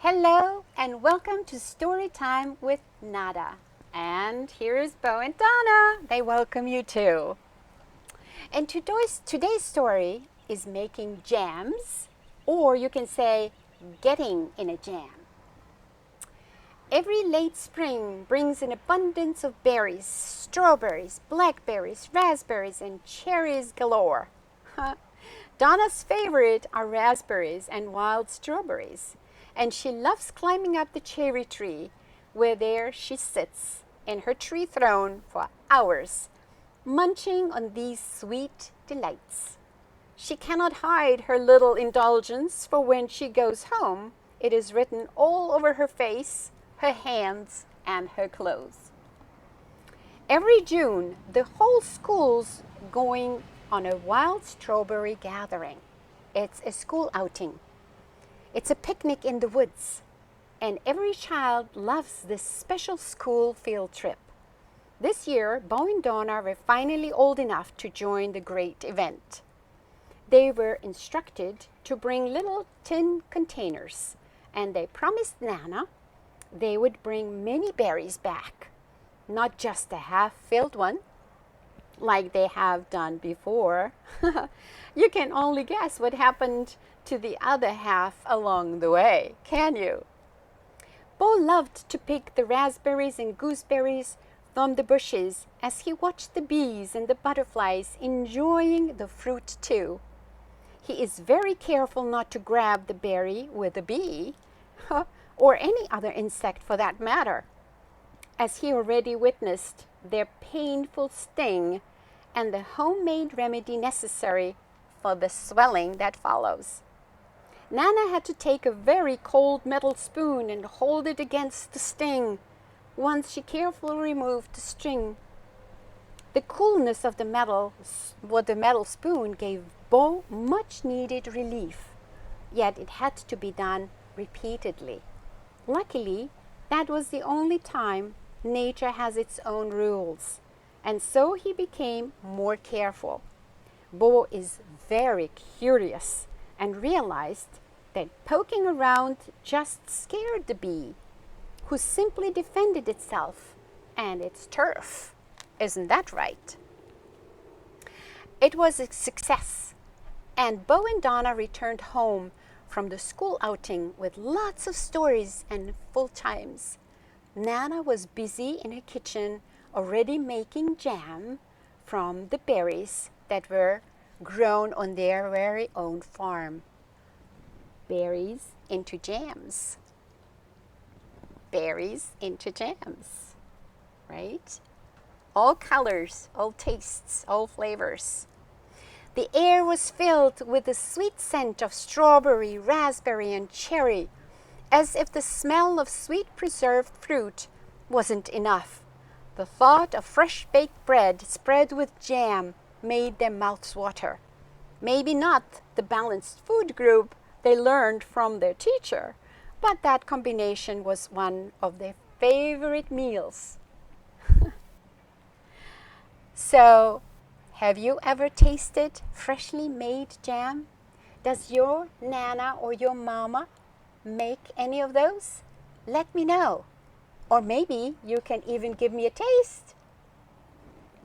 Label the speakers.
Speaker 1: Hello and welcome to Storytime with Nada. And here's Bo and Donna. They welcome you too. And today's story is making jams, or you can say getting in a jam. Every late spring brings an abundance of berries, strawberries, blackberries, raspberries, and cherries galore. Donna's favorite are raspberries and wild strawberries, and she loves climbing up the cherry tree, where there she sits in her tree throne for hours, munching on these sweet delights. She cannot hide her little indulgence, for when she goes home, it is written all over her face, her hands, and her clothes. Every June, the whole school's going on a wild strawberry gathering. It's a school outing. It's a picnic in the woods, and every child loves this special school field trip. This year, Bo and Donna were finally old enough to join the great event. They were instructed to bring little tin containers, and they promised Nana they would bring many berries back, not just a half-filled one, like they have done before. You can only guess what happened to the other half along the way, can you? Bo loved to pick the raspberries and gooseberries from the bushes as he watched the bees and the butterflies enjoying the fruit too. He is very careful not to grab the berry with a bee, or any other insect for that matter, as he already witnessed their painful sting and the homemade remedy necessary for the swelling that follows. Nana had to take a very cold metal spoon and hold it against the sting once she carefully removed the string. The coolness of the metal spoon gave Bo much needed relief, yet it had to be done repeatedly. Luckily, that was the only time nature has its own rules, and so he became more careful. Bo is very curious and realized that poking around just scared the bee, who simply defended itself and its turf. Isn't that right? It was a success, and Bo and Donna returned home from the school outing with lots of stories and full times. Nana was busy in her kitchen already making jam from the berries that were grown on their very own farm. Berries into jams. Berries into jams, right? All colors, all tastes, all flavors. The air was filled with the sweet scent of strawberry, raspberry, and cherry, as if the smell of sweet preserved fruit wasn't enough. The thought of fresh baked bread spread with jam made their mouths water. Maybe not the balanced food group they learned from their teacher, but that combination was one of their favorite meals. So, have you ever tasted freshly made jam? Does your Nana or your mama make any of those? Let me know. Or maybe you can even give me a taste.